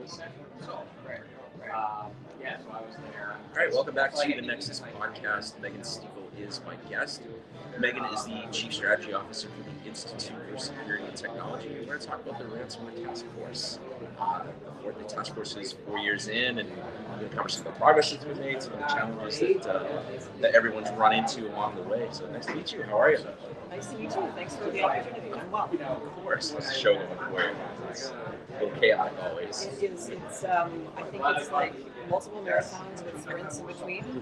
All right, welcome back to the Nexus Podcast. Megan Stifel is my guest. Megan is the Chief Strategy Officer for the Institute for Security and Technology. We're going to talk about the Ransomware Task Force. The task force is 4 years in, and we're going to cover some of the progress that's been made, some of the challenges that everyone's run into along the way. So nice to meet you. How are you? Nice to meet you. Thanks for the opportunity. I'm well. Of course. How's the show going for you? It's a little chaotic always. It is. I think it's like multiple marathons with sprints in between. So you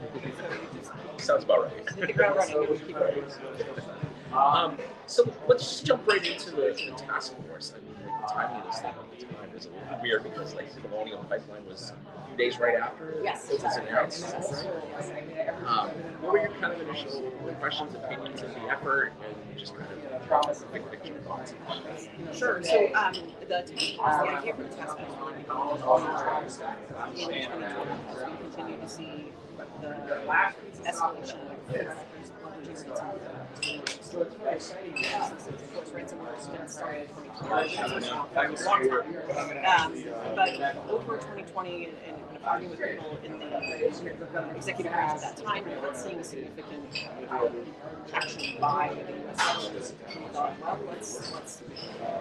just sounds about right. hit the ground running and keep running. So let's just jump right into the task force. I mean, the timing of this thing at the time was a little weird because the Colonial Pipeline was a few days right after it was announced. What were your kind of initial impressions, opinions of the effort, and just kind of big picture thoughts? Sure. So the idea for the task force in 2020 as we continue to see the escalation of of course, ransomware has been started but over 2020 and talking with people in the executive branch at that time, we weren't seeing significant action by the U.S. We thought, well, let's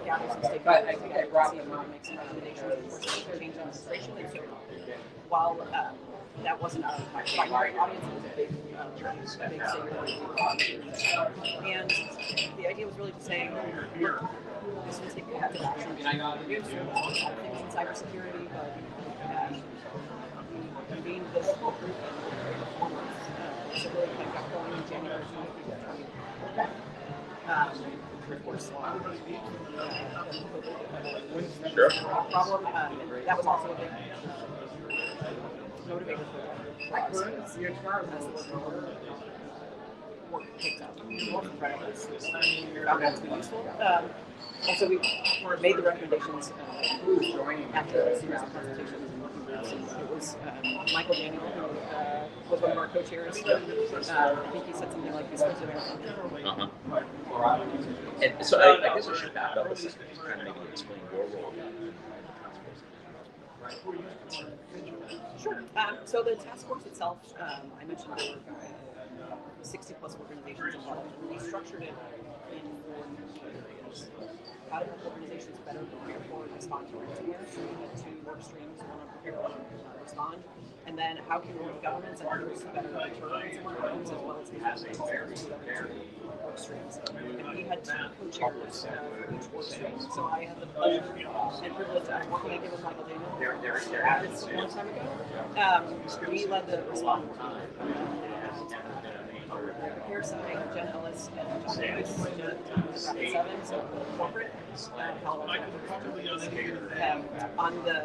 gather some stakeholders together and see if we can make some recommendations for change in administration. And so while that wasn't a primary audience, it was a big and the idea was really to say, look, this will take active action. We're doing things in cybersecurity, but we convened this whole group and so really kind of got going in January 2020. Of course, problem, and that was also a big motivator for us as the work picked up. Found that to be useful. And so we made the recommendations after a series of consultations and working groups. It was Michael Daniel, who was one of our co-chairs. I think he said something like, "This was a And so I guess I should back up a second to kind of maybe explain your role in the task force. Sure. So the task force itself, I mentioned there were 60 plus organizations involved. We structured it in 4 areas. How to help organizations better prepare for and respond to ransomware. So we had 2 work streams, one on prepare and respond. And then how can governments and others better deter ransomware victims as well as the work streams. And we had 2 co-chairs for each work stream. So I had the pleasure and privilege of working again with Michael Daniel. This a long time ago. We led the response repair side, Jen Ellis and John Davis, Jen was at Rapid 7, so corporate, on the,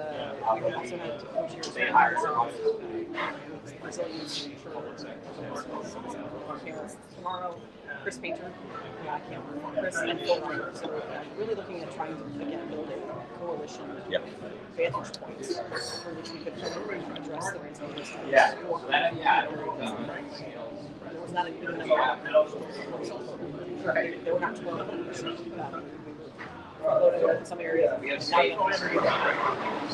we also had co-chairs resilience, insurance, tomorrow, Chris Painter, Chris, and Phil Reiner. So really looking at trying to, again, build a coalition of vantage points for which we could address the ransomware risk. There was not a good number of there were not 12 in some areas.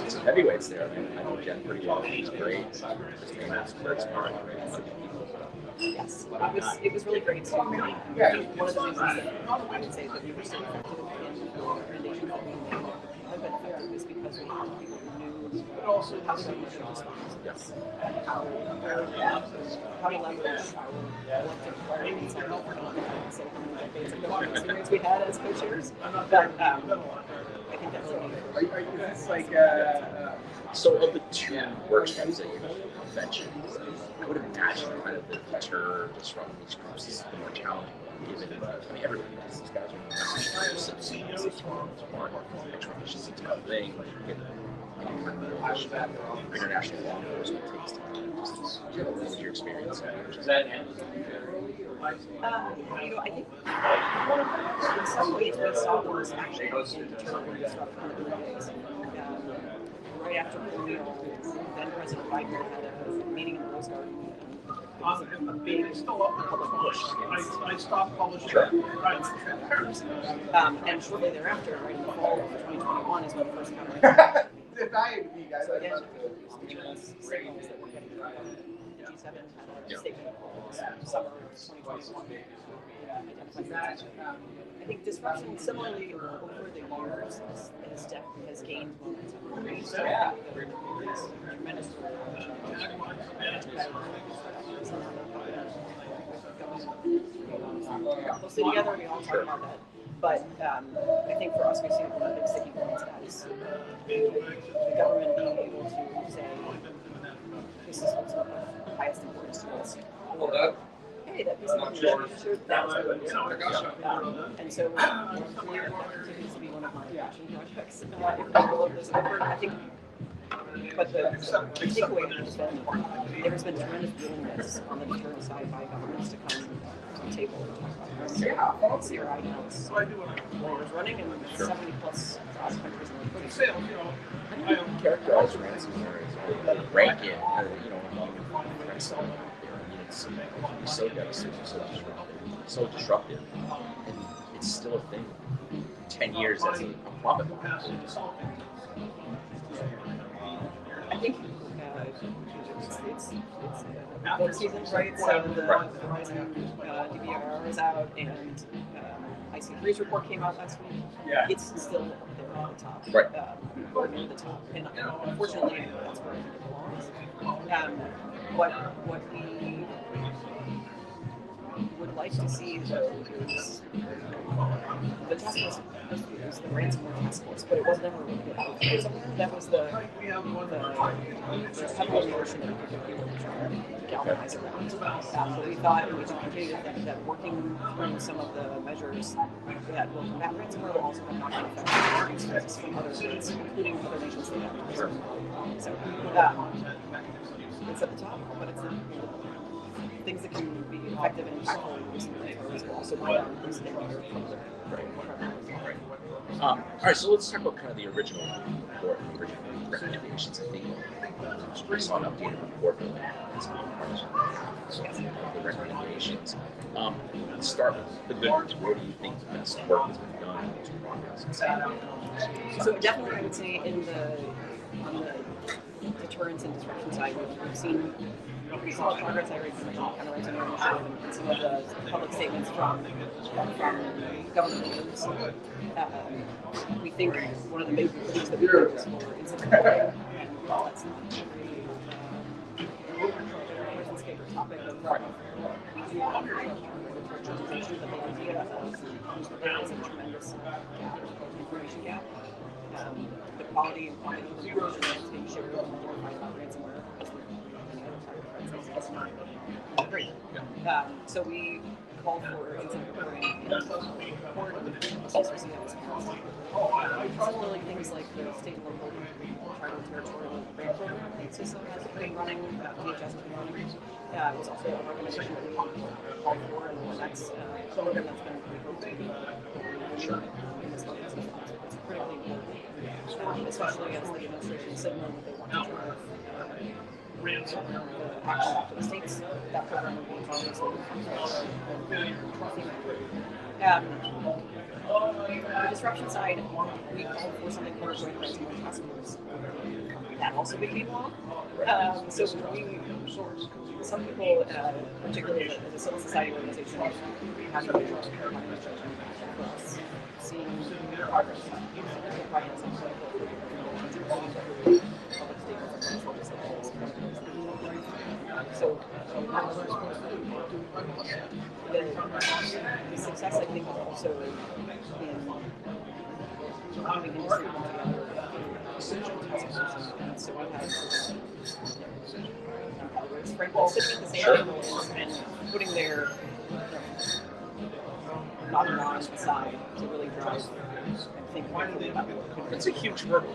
Some heavyweights there. I know Jen pretty well. She's great. Christina's very smart. Yes, it was really great. So one of the reasons that I would say that we were so effective in the recommendations that we made have been effective is because we had people who knew how the government should respond to this, and how to leverage our collective requirements and help say how many decades of experience we had as co-chairs. But I think that really are you like so of the 2 work streams that you mentioned, I would imagine kind of the deter disrupt these groups is the more challenging one, given everybody knows these guys are extradition is a tough thing. International law enforcement takes time. What was your experience? I think in some ways we saw those actually deterring stuff on the early days. Right after then President Biden had a meeting in the Rose Garden. It was a big public push. I stopped publishing. And shortly thereafter, right in the fall of 2021, is when the first counter added value to me, guys. So again, these signals that we're getting from the G7 had a statement this summer of 2021. I think disruption, similarly, over the years, this definitely has gained momentum. We used to have this tremendous closely together, we all talk about that. But I think for us, we see one of the big sticky points as the government being able to say, this is what's of highest importance to us. Or, hey, that piece of information, that's what we're doing. And so that continues to be one of my passion projects. I think, but the takeaway has been there has been tremendous willingness on the deterrence side by governments to come to the table and talk about CRI now. It's lawyers running and 70 plus countries in the world. How do you characterize ransomware as rank it, among threats out there? I mean, it's so devastating, so disruptive, and it's still a thing. 10 years as a profit market. I think it's both seasons, right? So the Horizon DBR is out, and IC3's report came out last week. It's still up there at the top. Right. Near the top. And unfortunately, that's where it belongs. What we would like to see, though, is the task force was the Ransomware Task Force, but it was never really about ransomware. That was the heavy notion that people were trying to galvanize around. But we thought, and we continue to think, that working through some of the measures that will combat ransomware will also have knock-on effects from other states, including other nations that have ransomware. So it's at the top, but it's things that can be effective and impactful recently will also be done in standard from the all right, so let's talk about kind of the original report, the original recommendations. I think we saw an updated report for the recommendations. Let's start with the good ones. Where do you think the best work has been done to progress? So definitely, I would say on the deterrence and disruption side, we've seen progress. I already mentioned kind of ransomware initiative and some of the public statements from government leaders. We think one of the big things that we do is for incident reporting, and while that's not a favorite topic of we do offer virtualization, but the idea of there is a tremendous information gap. The quality and quantity of information that's being shared with about ransomware is not great. So we call for incident reporting and report similarly, things like the state and local tribal territorial grant program that CISA has been running, DHS has been running. It was also a recommendation that we called for, and that's a program that's been proved to be in this market. It's critically important, especially as the administration signaled that they want to drive action to the states. That program will be obviously the disruption side, we called for something called the Ransomware Task Force. That also became law. So some people, particularly the civil society organization, have been for us seeing progress So the success, I think, is also in having industry come together and so we have frankly sitting at the same table and putting their bottom line aside to really drive and think about what It's a huge hurdle.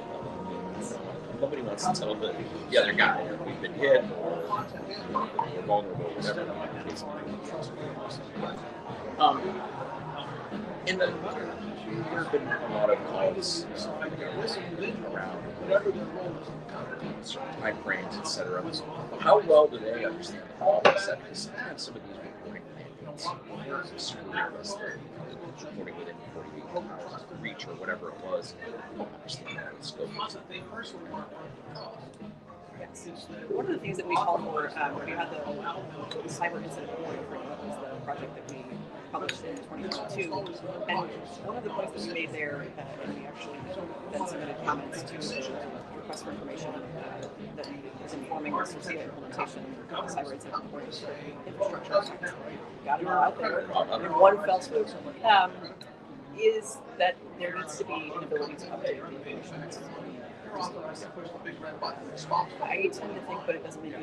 Nobody wants to tell the other guy that we've been hit or we're vulnerable, whatever. There have been a lot of calls around time frames, etc. How well do they understand the problem set? Because sometimes some of these reporting manuals screw us was reporting within 48 hours of the breach or whatever it was. I don't understand that scope. Yes. One of the things that we called for, we had the cyber incident reporting framework was the project that we published in 2022, and one of the points that we made there, and we actually then submitted comments to the request for information that was informing the SOCIA implementation of the cyber incident reporting infrastructure. Got it all out there in one fell swoop. Is that there needs to be an ability to update the information. I tend to think, but it doesn't mean